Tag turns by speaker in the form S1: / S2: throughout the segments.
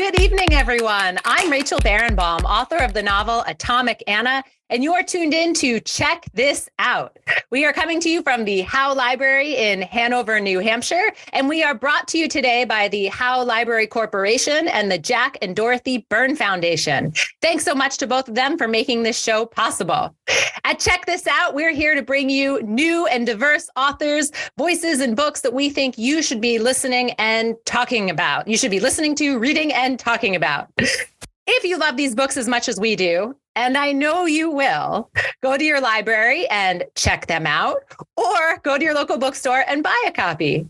S1: Good evening, everyone. I'm Rachel Barenbaum, author of the novel Atomic Anna, and you are tuned in to Check This Out. We are coming to you from the Howe Library in Hanover, New Hampshire, and we are brought to you today by the Howe Library Corporation and the Jack and Dorothy Byrne Foundation. Thanks so much to both of them for making this show possible. At Check This Out, we're here to bring you new and diverse authors, voices, and books that we think you should be listening and talking about. You should be listening to, reading, and talking about. If you love these books as much as we do, and I know you will, go to your library and check them out, or go to your local bookstore and buy a copy.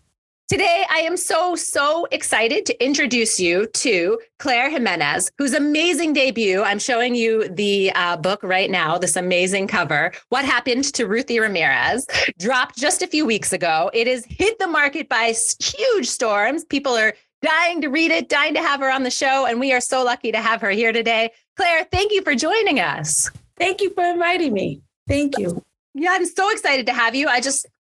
S1: Today, I am so excited to introduce you to Claire Jimenez, whose amazing debut, I'm showing you the book right now, this amazing cover, What Happened to Ruthie Ramirez, dropped just a few weeks ago. It has hit the market by huge storms. People are dying to read it, dying to have her on the show, and we are so lucky to have her here today. Claire, thank you for joining us.
S2: Thank you for inviting me. Thank you.
S1: Yeah, I'm so excited to have you. I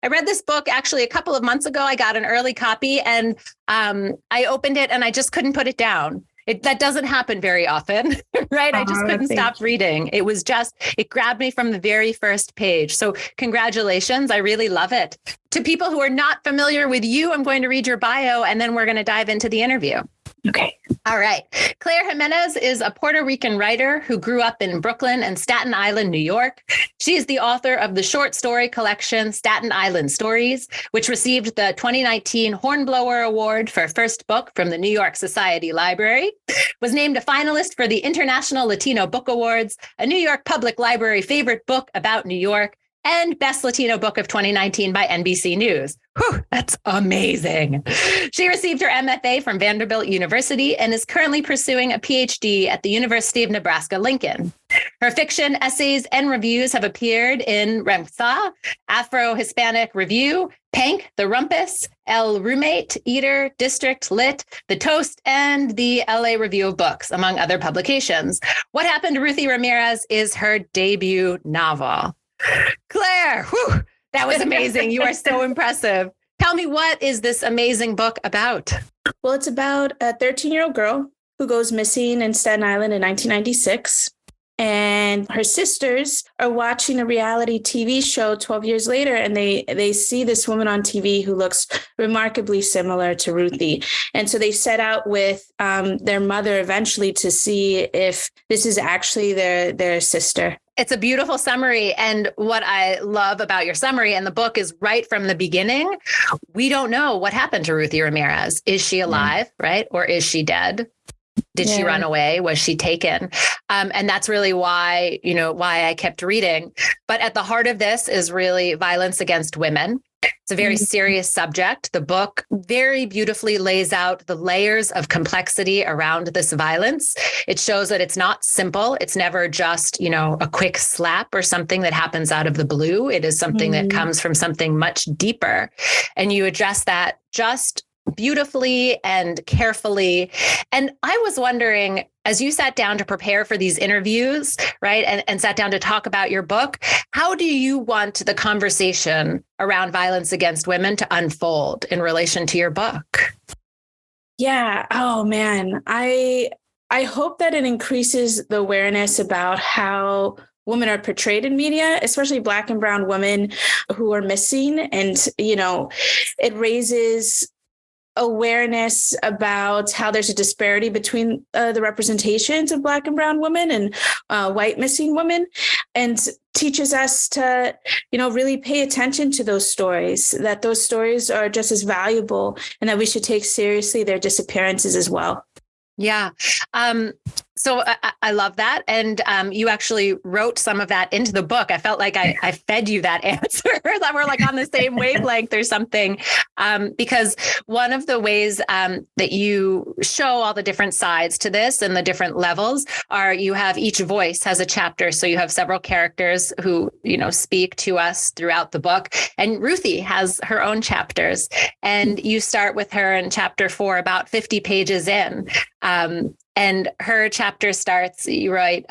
S1: read this book actually a couple of months ago. I got an early copy and I opened it and I just couldn't put it down. That doesn't happen very often, right? I just couldn't stop reading. It grabbed me from the very first page. So congratulations. I really love it. To people who are not familiar with you, I'm going to read your bio and then we're going to dive into the interview.
S2: Okay.
S1: All right. Claire Jimenez is a Puerto Rican writer who grew up in Brooklyn and Staten Island, New York. She is the author of the short story collection Staten Island Stories, which received the 2019 Hornblower Award for first book from the New York Society Library, was named a finalist for the International Latino Book Awards, a New York Public Library favorite book about New York, and Best Latino Book of 2019 by NBC News. Whew, that's amazing. She received her MFA from Vanderbilt University and is currently pursuing a PhD at the University of Nebraska-Lincoln. Her fiction, essays, and reviews have appeared in Remsa, Afro-Hispanic Review, Pank, The Rumpus, El Roommate, Eater, District, Lit, The Toast, and the LA Review of Books, among other publications. What Happened to Ruthie Ramirez is her debut novel. Claire, whew, that was amazing. You are so impressive. Tell me, what is this amazing book about?
S2: Well, it's about a 13-year-old girl who goes missing in Staten Island in 1996. And her sisters are watching a reality TV show 12 years later, and they see this woman on TV who looks remarkably similar to Ruthie. And so they set out with their mother eventually to see if this is actually their sister.
S1: It's a beautiful summary. And what I love about your summary and the book is right from the beginning, we don't know what happened to Ruthie Ramirez. Is she alive, right? Or is she dead? Did she run away? Was she taken? And that's really why I kept reading. But at the heart of this is really violence against women. It's a very serious subject. The book very beautifully lays out the layers of complexity around this violence. It shows that it's not simple. It's never just, a quick slap or something that happens out of the blue. It is something that comes from something much deeper. And you address that just beautifully and carefully. And I was wondering, as you sat down to prepare for these interviews, right, and sat down to talk about your book, how do you want the conversation around violence against women to unfold in relation to your book?
S2: Yeah. Oh, man. I hope that it increases the awareness about how women are portrayed in media, especially Black and brown women who are missing. And, it raises awareness about how there's a disparity between the representations of Black and brown women and white missing women, and teaches us to, really pay attention to those stories, that those stories are just as valuable and that we should take seriously their disappearances as well.
S1: Yeah. So I love that. And you actually wrote some of that into the book. I felt like I fed you that answer, that we're like on the same wavelength or something. Because one of the ways that you show all the different sides to this and the different levels are you have each voice has a chapter. So you have several characters who, speak to us throughout the book. And Ruthie has her own chapters. And you start with her in chapter 4, about 50 pages in. And her chapter starts, you write,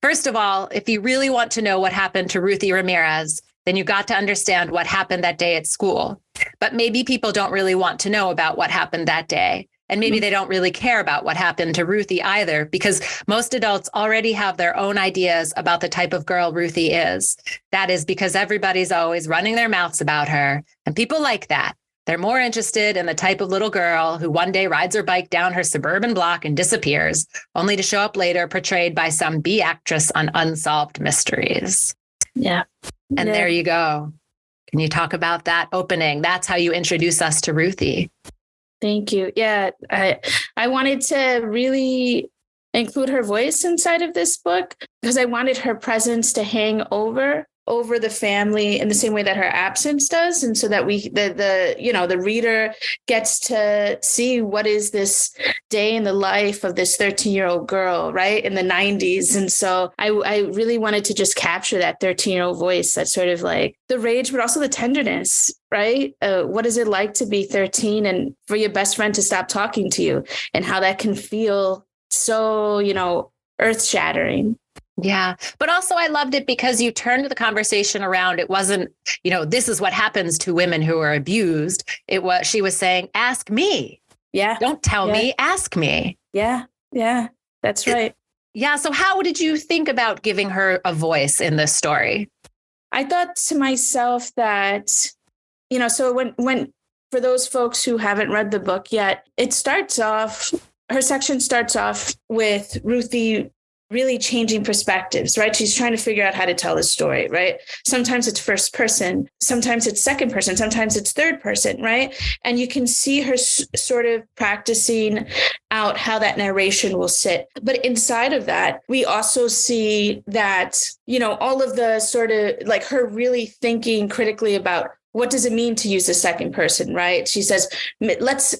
S1: first of all, if you really want to know what happened to Ruthie Ramirez, then you got to understand what happened that day at school. But maybe people don't really want to know about what happened that day. And maybe they don't really care about what happened to Ruthie either, because most adults already have their own ideas about the type of girl Ruthie is. That is because everybody's always running their mouths about her. And people like that. They're more interested in the type of little girl who one day rides her bike down her suburban block and disappears, only to show up later portrayed by some B actress on Unsolved Mysteries.
S2: Yeah.
S1: And there you go. Can you talk about that opening? That's how you introduce us to Ruthie.
S2: Thank you. Yeah, I wanted to really include her voice inside of this book because I wanted her presence to hang over the family in the same way that her absence does. And so that the reader gets to see what is this day in the life of this 13-year-old girl, right, in the 90s. And so I really wanted to just capture that 13-year-old voice, that sort of like the rage, but also the tenderness, right? What is it like to be 13 and for your best friend to stop talking to you, and how that can feel so, earth shattering.
S1: Yeah. But also I loved it because you turned the conversation around. It wasn't, this is what happens to women who are abused. She was saying, ask me.
S2: Yeah.
S1: Don't tell me, ask me.
S2: Yeah. Yeah. That's right.
S1: Yeah. So how did you think about giving her a voice in this story?
S2: I thought to myself that, so when for those folks who haven't read the book yet, her section starts off with Ruthie really changing perspectives, right? She's trying to figure out how to tell the story, right? Sometimes it's first person, sometimes it's second person, sometimes it's third person, right? And you can see her sort of practicing out how that narration will sit. But inside of that, we also see that, all of the sort of like her really thinking critically about what does it mean to use the second person, right? She says, let's,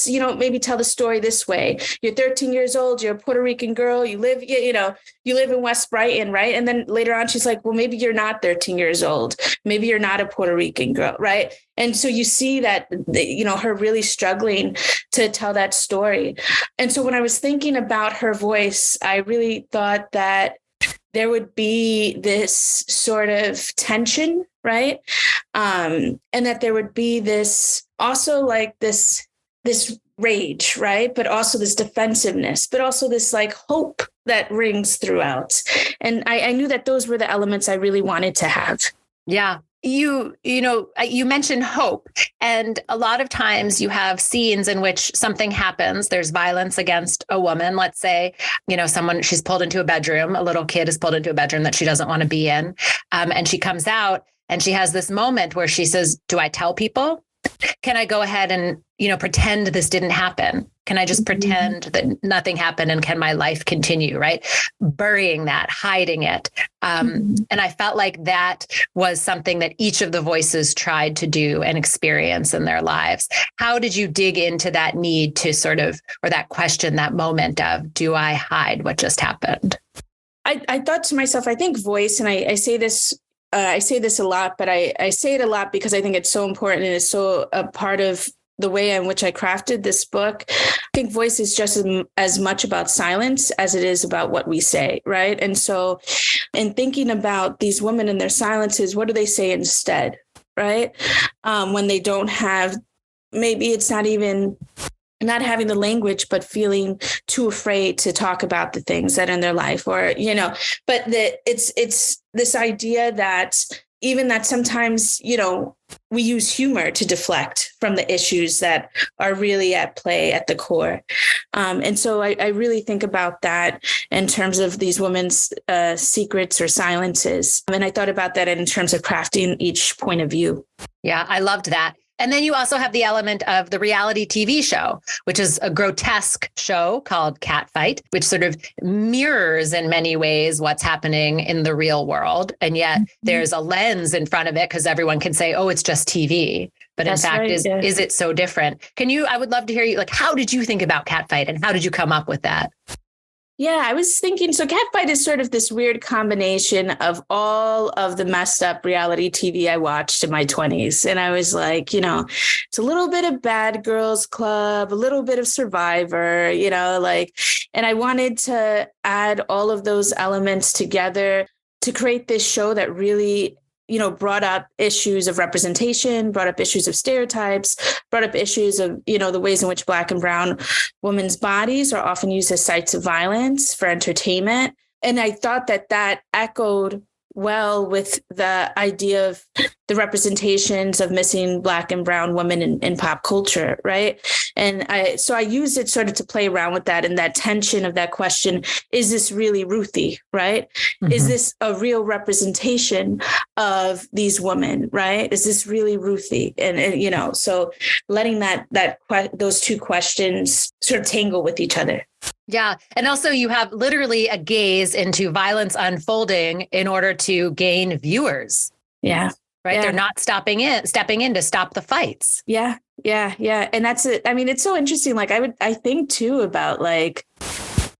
S2: maybe tell the story this way. You're 13 years old. You're a Puerto Rican girl. You live in West Brighton, right? And then later on, she's like, well, maybe you're not 13 years old. Maybe you're not a Puerto Rican girl, right? And so you see that, her really struggling to tell that story. And so when I was thinking about her voice, I really thought that there would be this sort of tension, right? And that there would be this also like this rage, right? But also this defensive,ness, but also this like hope that rings throughout. And I knew that those were the elements I really wanted to have.
S1: Yeah. You mentioned hope, and a lot of times you have scenes in which something happens. There's violence against a woman. Let's say, she's pulled into a bedroom. A little kid is pulled into a bedroom that she doesn't want to be in. And she comes out and she has this moment where she says, do I tell people? Can I go ahead and, pretend this didn't happen? Can I just pretend that nothing happened, and can my life continue, right? Burying that, hiding it. And I felt like that was something that each of the voices tried to do and experience in their lives. How did you dig into that need to or that question, that moment of, do I hide what just happened?
S2: I thought to myself, I think voice, and I say this a lot, but I say it a lot because I think it's so important and it's so a part of the way in which I crafted this book. I think voice is just as much about silence as it is about what we say, right? And so in thinking about these women and their silences, what do they say instead, right? When they don't have, maybe it's not even not having the language, but feeling too afraid to talk about the things that are in their life, or, but it's this idea that even that sometimes, we use humor to deflect from the issues that are really at play at the core. And so I really think about that in terms of these women's secrets or silences. And I thought about that in terms of crafting each point of view.
S1: Yeah, I loved that. And then you also have the element of the reality TV show, which is a grotesque show called Catfight, which sort of mirrors in many ways what's happening in the real world. And yet there's a lens in front of it because everyone can say, oh, it's just TV. But in fact, is it so different? I would love to hear you, how did you think about Catfight and how did you come up with that?
S2: Yeah, I was thinking, so Catfight is sort of this weird combination of all of the messed up reality TV I watched in my 20s. And I was like, it's a little bit of Bad Girls Club, a little bit of Survivor, and I wanted to add all of those elements together to create this show that really brought up issues of representation, brought up issues of stereotypes, brought up issues of, the ways in which Black and brown women's bodies are often used as sites of violence for entertainment. And I thought that echoed well with the idea of the representations of missing Black and brown women in pop culture, right? And I used it sort of to play around with that and that tension of that question, is this really Ruthie, right? Mm-hmm. Is this a real representation of these women, right? Is this really Ruthie? And so letting those two questions sort of tangle with each other.
S1: Yeah. And also you have literally a gaze into violence unfolding in order to gain viewers.
S2: Yeah.
S1: Right.
S2: Yeah.
S1: They're not stepping in to stop the fights.
S2: Yeah. Yeah. Yeah. And that's it. I mean, it's so interesting. Like I think too about like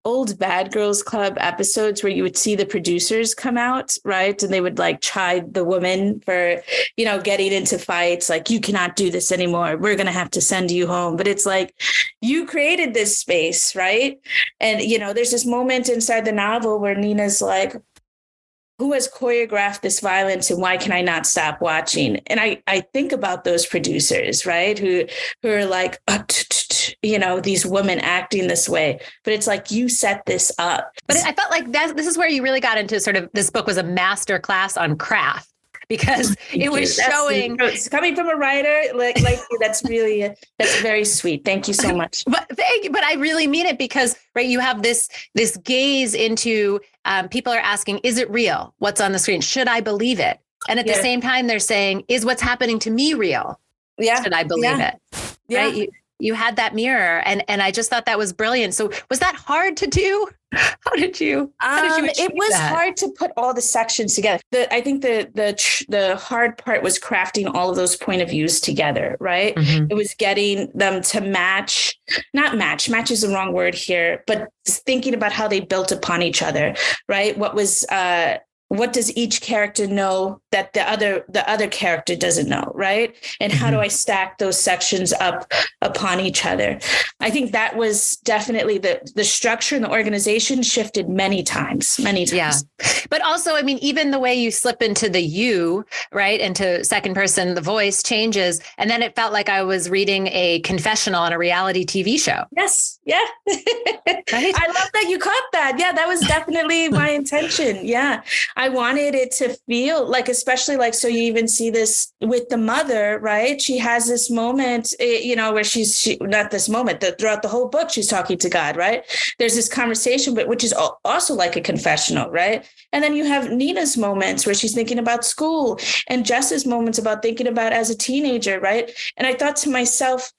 S2: old Bad Girls Club episodes where you would see the producers come out, right? And they would like chide the woman for, getting into fights. Like, you cannot do this anymore. We're going to have to send you home. But it's like, you created this space, right? And, there's this moment inside the novel where Nina's like, who has choreographed this violence and why can I not stop watching? And I think about those producers, right? Who are like, these women acting this way, but it's like, you set this up.
S1: But I felt like this is where you really got into sort of, this book was a master class on craft. Because it was showing,
S2: it's coming from a writer like you, that's very sweet. Thank you so much.
S1: But I really mean it because, right, you have this gaze into people are asking, is it real? What's on the screen? Should I believe it? And at the same time, they're saying, is what's happening to me real?
S2: Yeah.
S1: Should I believe it?
S2: Yeah.
S1: Right. You had that mirror and I just thought that was brilliant. So was that hard to do? How did you
S2: it was hard to put all the sections together. I think the hard part was crafting all of those point of views together, right? Mm-hmm. It was getting them to match is the wrong word here, but thinking about how they built upon each other, right? What does each character know that the other character doesn't know, right? And how do I stack those sections up upon each other? I think that was definitely the structure and the organization shifted many times. Yeah.
S1: But also, I mean, even the way you slip into the you, right? Into second person, the voice changes. And then it felt like I was reading a confessional on a reality TV show.
S2: Yes. Yeah.
S1: Right?
S2: I love that you caught that. Yeah, that was definitely my intention. Yeah. I wanted it to feel like, especially like, so you even see this with the mother, right? She has this moment, where she not this moment, throughout the whole book, she's talking to God, right? There's this conversation, but which is also like a confessional, right? And then you have Nina's moments where she's thinking about school and Jess's moments about thinking about as a teenager, right? And I thought to myself,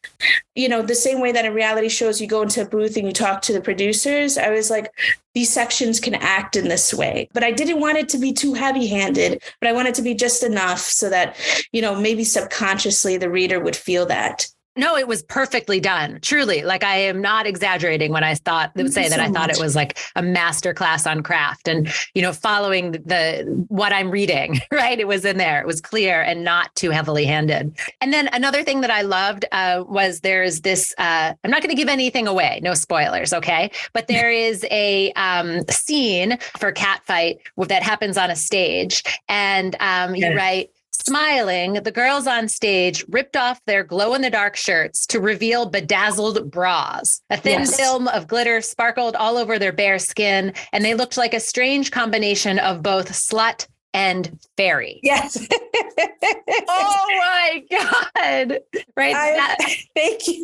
S2: the same way that in reality shows, you go into a booth and you talk to the producers, I was like, these sections can act in this way, but I didn't want it to be too heavy-handed, but I want it to be just enough so that, maybe subconsciously the reader would feel that.
S1: No, it was perfectly done. Truly. Like, I am not exaggerating when I thought it was like a master class on craft and, following what I'm reading, right? It was in there. It was clear and not too heavily handed. And then another thing that I loved was there's this, I'm not going to give anything away. No spoilers. Okay. But there is a scene for Catfight that happens on a stage and you write, smiling, the girls on stage ripped off their glow-in-the-dark shirts to reveal bedazzled bras. A thin film of glitter sparkled all over their bare skin, and they looked like a strange combination of both slut and fairy.
S2: Yes.
S1: Oh my God. Right.
S2: Thank you.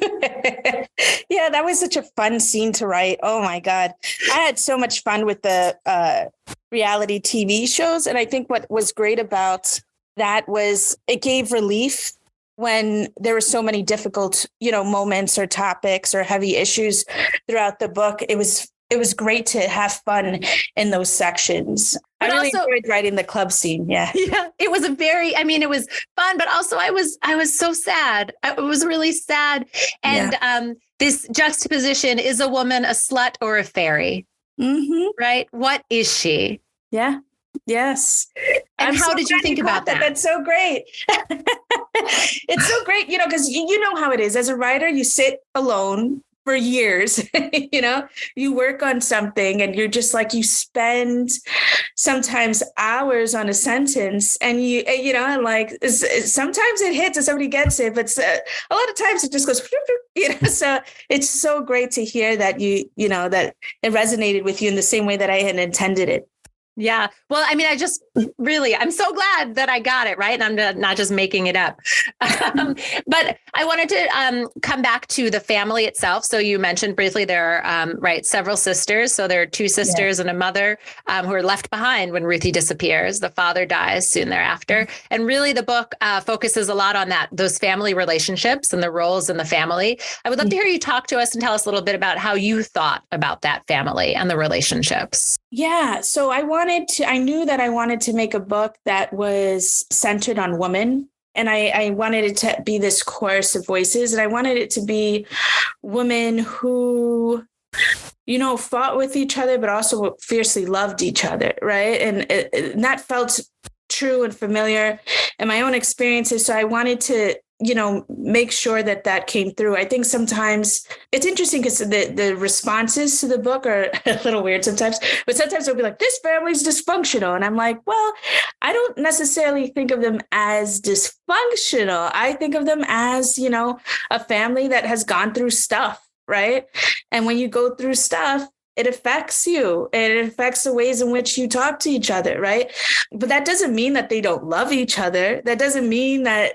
S2: Yeah, that was such a fun scene to write. Oh my God. I had so much fun with the reality TV shows. And I think what was great about that was it gave relief when there were so many difficult, moments or topics or heavy issues throughout the book. It was great to have fun in those sections. But I really enjoyed writing the club scene. Yeah.
S1: Yeah. It was it was fun, but also I was so sad. I was really sad. And this juxtaposition, is a woman a slut or a fairy? Mm-hmm. Right? What is she?
S2: Yeah. Yes.
S1: And how did you think about that?
S2: That's so great. It's so great, because you know how it is. As a writer, you sit alone for years. You work on something and you're just like, you spend sometimes hours on a sentence and sometimes it hits and somebody gets it, but a lot of times it just goes, so it's so great to hear that that it resonated with you in the same way that I had intended it.
S1: Yeah. Well, I mean, I'm so glad that I got it right. And I'm not just making it up. But I wanted to come back to the family itself. So you mentioned briefly there are, several sisters. So there are two sisters and a mother who are left behind when Ruthie disappears. The father dies soon thereafter. And really the book focuses a lot on those family relationships and the roles in the family. I would love to hear you talk to us and tell us a little bit about how you thought about that family and the relationships.
S2: Yeah. So I knew that I wanted to make a book that was centered on women. And I wanted it to be this chorus of voices. And I wanted it to be women who, fought with each other, but also fiercely loved each other. Right. And that felt true and familiar in my own experiences. So I wanted to make sure that came through. I think sometimes it's interesting because the responses to the book are a little weird sometimes, but sometimes they'll be like, this family's dysfunctional. And I'm like, well, I don't necessarily think of them as dysfunctional. I think of them as, a family that has gone through stuff, right? And when you go through stuff, it affects you. It affects the ways in which you talk to each other, right? But that doesn't mean that they don't love each other. That doesn't mean that,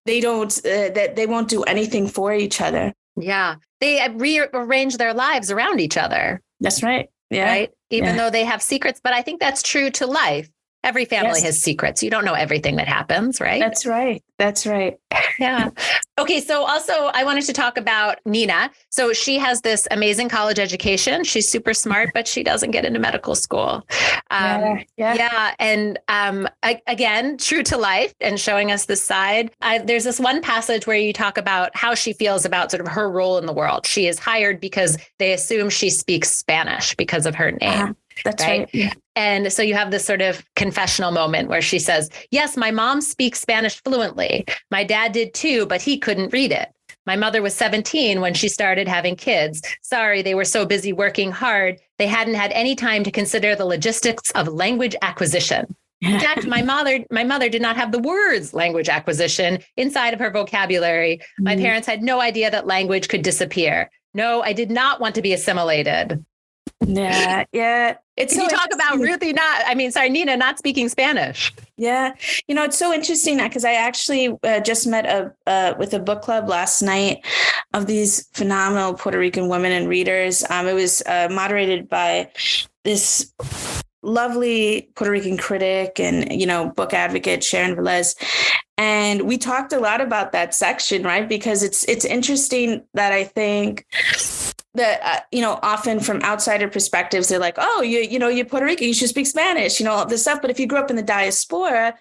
S2: they don't, that they won't do anything for each other.
S1: Yeah. They rearrange their lives around each other.
S2: That's right. Yeah.
S1: Right. Even though they have secrets. But I think that's true to life. Every family has secrets. You don't know everything that happens, right?
S2: That's right. That's right.
S1: Yeah. Okay. So also I wanted to talk about Nina. So she has this amazing college education. She's super smart, but she doesn't get into medical school. Yeah. And again, true to life and showing us this side. There's this one passage where you talk about how she feels about sort of her role in the world. She is hired because they assume she speaks Spanish because of her name.
S2: That's right. Yeah.
S1: And so you have this sort of confessional moment where she says, yes, my mom speaks Spanish fluently. My dad did too, but he couldn't read it. My mother was 17 when she started having kids. Sorry, they were so busy working hard. They hadn't had any time to consider the logistics of language acquisition. In fact, my mother did not have the words language acquisition inside of her vocabulary. My parents had no idea that language could disappear. No, I did not want to be assimilated.
S2: Yeah.
S1: Can you talk about Nina not speaking Spanish?
S2: Yeah. It's so interesting because I actually just met with a book club last night of these phenomenal Puerto Rican women and readers. It was moderated by this lovely Puerto Rican critic and, book advocate, Sharon Velez. And we talked a lot about that section, right? Because it's interesting that I think that, often from outsider perspectives, they're like, oh, you're Puerto Rican, you should speak Spanish, all this stuff. But if you grew up in the diaspora,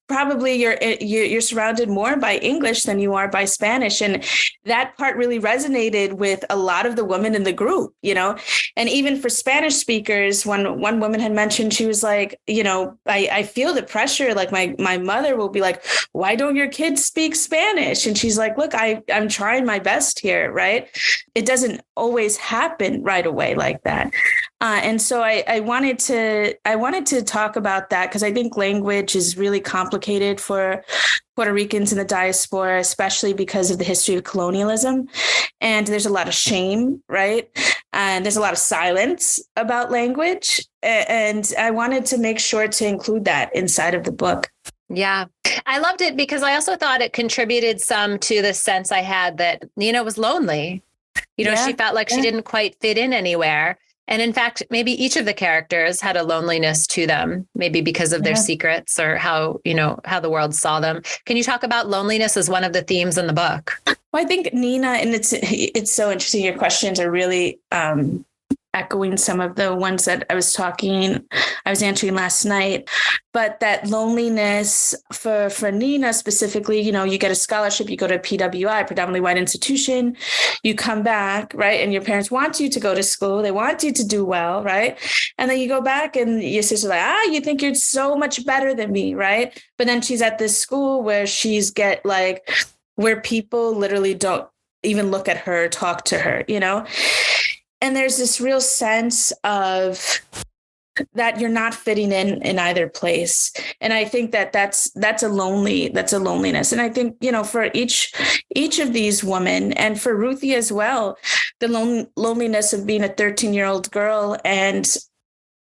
S2: probably you're surrounded more by English than you are by Spanish. And that part really resonated with a lot of the women in the group, and even for Spanish speakers, one woman had mentioned, she was like, I feel the pressure. Like my mother will be like, why don't your kids speak Spanish? And she's like, look, I'm trying my best here. Right. It doesn't always happen right away like that. And so I wanted to talk about that because I think language is really complicated for Puerto Ricans in the diaspora, especially because of the history of colonialism. And there's a lot of shame, right? And there's a lot of silence about language. And I wanted to make sure to include that inside of the book.
S1: Yeah, I loved it because I also thought it contributed some to the sense I had that Nina was lonely. She felt like she didn't quite fit in anywhere. And in fact, maybe each of the characters had a loneliness to them, maybe because of their secrets or how the world saw them. Can you talk about loneliness as one of the themes in the book?
S2: Well, I think Nina, and it's so interesting. Your questions are really echoing some of the ones that I was answering last night. But that loneliness for Nina specifically, you get a scholarship, you go to a PWI, predominantly white institution, you come back, right? And your parents want you to go to school. They want you to do well, right? And then you go back and your sister's like, you think you're so much better than me, right? But then she's at this school where where people literally don't even look at her, talk to her, And there's this real sense of that you're not fitting in either place. And I think that's a loneliness. And I think, for each of these women, and for Ruthie as well, the loneliness of being a 13-year-old girl and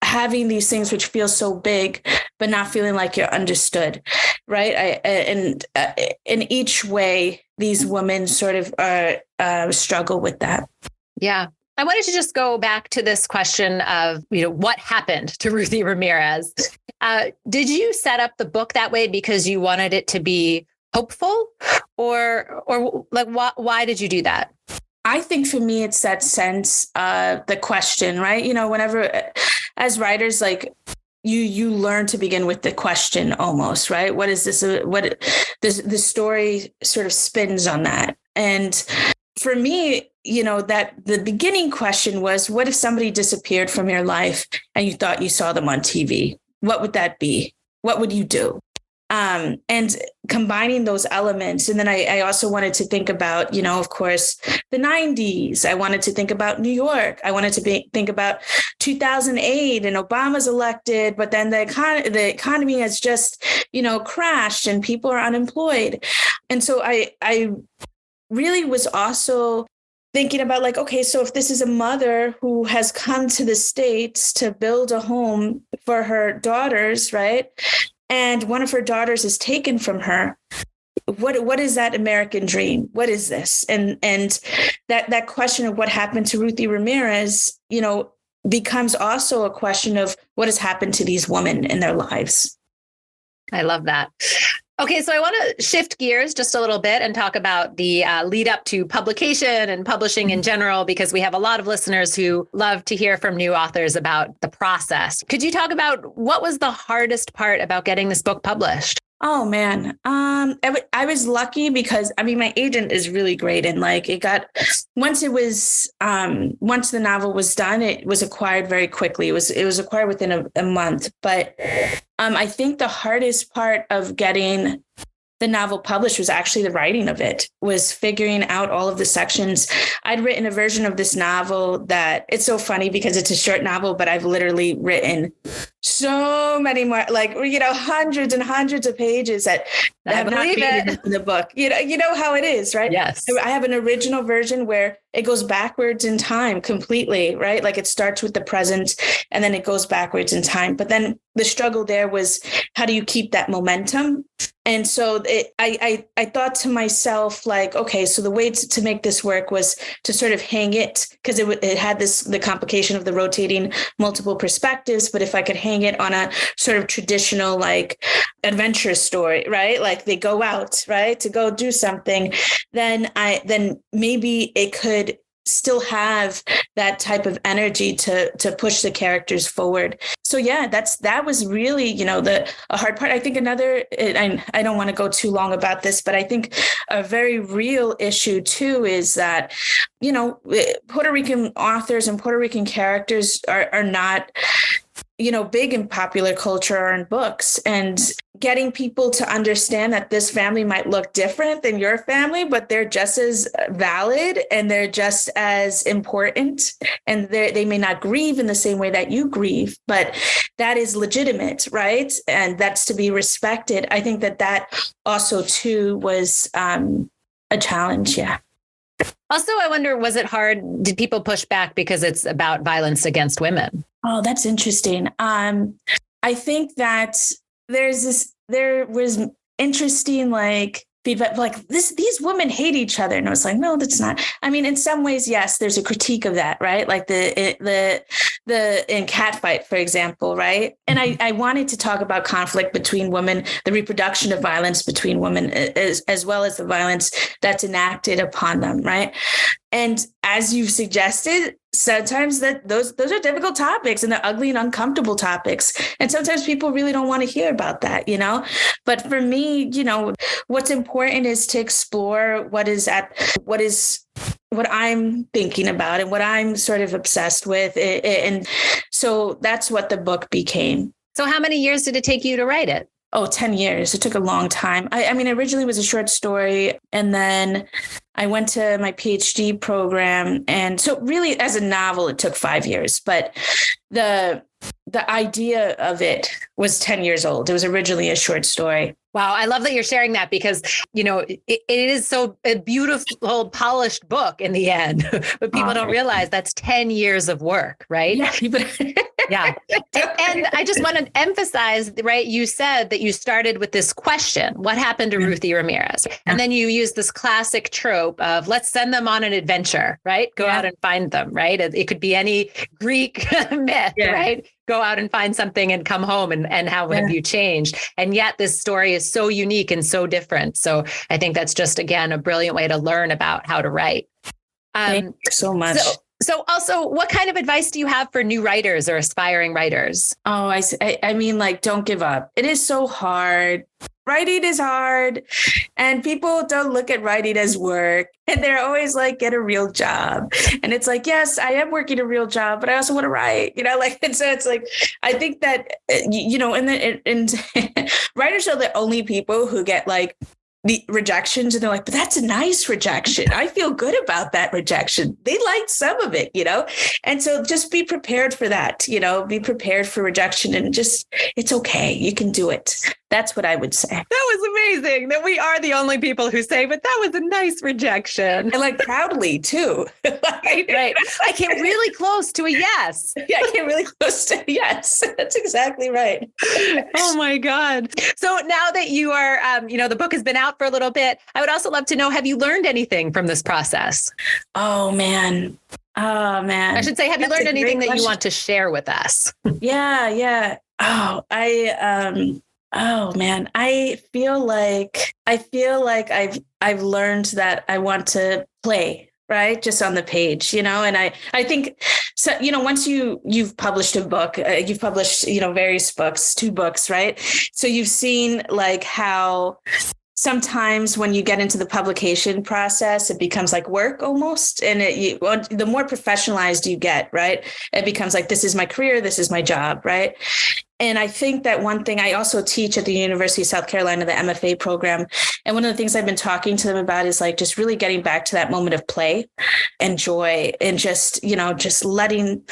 S2: having these things which feel so big, but not feeling like you're understood, right? In each way, these women sort of struggle with that.
S1: Yeah. I wanted to just go back to this question of, what happened to Ruthie Ramirez? Did you set up the book that way because you wanted it to be hopeful, or like why did you do that?
S2: I think for me, it's that sense of the question, right? Whenever as writers, like you learn to begin with the question almost, right? What is this? The story sort of spins on that. And for me, that the beginning question was, what if somebody disappeared from your life and you thought you saw them on TV? What would that be? What would you do? And combining those elements. And then I also wanted to think about, of course, the 90s. I wanted to think about New York. I wanted to think about 2008 and Obama's elected, but then the economy has just, crashed and people are unemployed. And so I really was also thinking about like, okay, so if this is a mother who has come to the States to build a home for her daughters, right? And one of her daughters is taken from her. What is that American dream? What is this? And that question of what happened to Ruthie Ramirez, becomes also a question of what has happened to these women in their lives.
S1: I love that. Okay, so I want to shift gears just a little bit and talk about the lead up to publication and publishing in general, because we have a lot of listeners who love to hear from new authors about the process. Could you talk about what was the hardest part about getting this book published?
S2: Oh, man. I was lucky because, my agent is really great. And like once the novel was done, it was acquired very quickly. It was acquired within a month. But I think the hardest part of getting the novel published was actually the writing of it, was figuring out all of the sections. I'd written a version of this novel that it's so funny because it's a short novel, but I've literally written so many more, like, hundreds and hundreds of pages that have not been in the book. You know how it is, right?
S1: Yes.
S2: I have an original version where it goes backwards in time completely, right? Like it starts with the present and then it goes backwards in time. But then the struggle there was, how do you keep that momentum? And so I thought to myself, like, okay, so the way to make this work was to sort of hang it, because it had the complication of the rotating multiple perspectives. But if I could hang it on a sort of traditional, like, adventure story, right? Like they go out, right, to go do something, then maybe it could still have that type of energy to push the characters forward. So yeah, that was really, a hard part. I think I don't want to go too long about this, but I think a very real issue too is that, Puerto Rican authors and Puerto Rican characters are not, big in popular culture or in books, and getting people to understand that this family might look different than your family, but they're just as valid and they're just as important. And they may not grieve in the same way that you grieve, but that is legitimate, right? And that's to be respected. I think that also too was a challenge. Yeah.
S1: Also, I wonder, was it hard? Did people push back because it's about violence against women?
S2: Oh, that's interesting. I think that there was interesting, like, feedback, like these women hate each other. And I was like, no, that's not. In some ways, yes, there's a critique of that, right? Like the in Catfight, for example, right? And I wanted to talk about conflict between women, the reproduction of violence between women, as well as the violence that's enacted upon them, right? And as you've suggested, sometimes those are difficult topics, and they're ugly and uncomfortable topics. And sometimes people really don't want to hear about that, But for me, what's important is to explore what I'm thinking about and what I'm sort of obsessed with. And so that's what the book became.
S1: So how many years did it take you to write it?
S2: 10 years. It took a long time. I mean, originally it was a short story, and then I went to my PhD program. And so really as a novel, it took 5 years, but the idea of it was 10 years old. It was originally a short story.
S1: Wow. I love that you're sharing that because, it is so a beautiful, polished book in the end, but people don't realize that's 10 years of work, right?
S2: Yeah.
S1: Yeah. And I just want to emphasize, right? You said that you started with this question, what happened to Ruthie Ramirez? And then you use this classic trope of let's send them on an adventure, right? Go out and find them, right? It could be any Greek myth, right? Go out and find something and come home and how have you changed? And yet this story is so unique and so different. So I think that's just, again, a brilliant way to learn about how to write.
S2: Thank you so much.
S1: So also, what kind of advice do you have for new writers or aspiring writers?
S2: Oh, I mean, like, don't give up. It is so hard. Writing is hard, and people don't look at writing as work, and they're always like, get a real job. And it's like, yes, I am working a real job, but I also want to write, and so it's like, I think that, and writers are the only people who get like the rejections, and they're like, but that's a nice rejection. I feel good about that rejection. They liked some of it, and so just be prepared for that, be prepared for rejection, and just, it's okay. You can do it. That's what I would say.
S1: That was amazing that we are the only people who say, but that was a nice rejection.
S2: And like proudly too.
S1: Right. I came really close to a yes.
S2: Yeah, I came really close to a yes. That's exactly right.
S1: Oh my God. So now that you are, the book has been out for a little bit, I would also love to know, have you learned anything from this process?
S2: Oh man.
S1: I should say, have you learned anything that you want to share with us?
S2: Yeah. Oh man, I feel like I've learned that I want to play, right? Just on the page, and I think so, once you've published a book, you've published, various books, 2 books, right? So you've seen like how sometimes when you get into the publication process, it becomes like work almost. And the more professionalized you get, right, it becomes like, this is my career, this is my job, right? And I think that one thing, I also teach at the University of South Carolina, the MFA program. And one of the things I've been talking to them about is like just really getting back to that moment of play and joy, and just, just letting,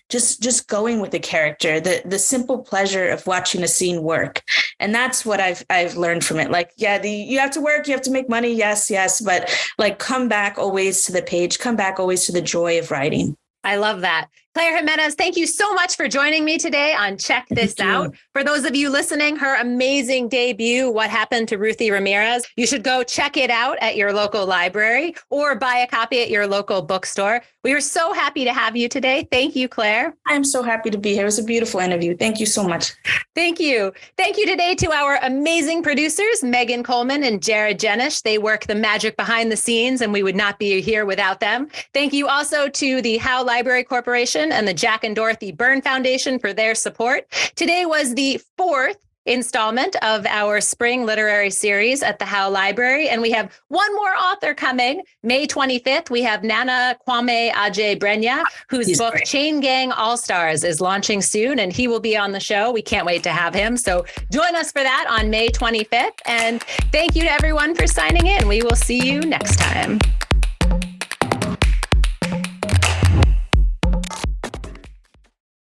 S2: just going with the character, the simple pleasure of watching a scene work. And that's what I've learned from it. Like, you have to work, you have to make money. Yes. But like, come back always to the page, come back always to the joy of writing.
S1: I love that. Claire Jimenez, thank you so much for joining me today on Check This Out. For those of you listening, her amazing debut, What Happened to Ruthie Ramirez, you should go check it out at your local library or buy a copy at your local bookstore. We were so happy to have you today. Thank you, Claire.
S2: I'm so happy to be here. It was a beautiful interview. Thank you so much.
S1: Thank you. Thank you today to our amazing producers, Megan Coleman and Jared Jenish. They work the magic behind the scenes, and we would not be here without them. Thank you also to the Howe Library Corporation and the Jack and Dorothy Byrne Foundation for their support. Today was the 4th installment of our spring literary series at the Howe Library. And we have one more author coming May 25th. We have Nana Kwame Adjei-Brenya, whose book Chain Gang All-Stars is launching soon, and he will be on the show. We can't wait to have him. So join us for that on May 25th. And thank you to everyone for signing in. We will see you next time.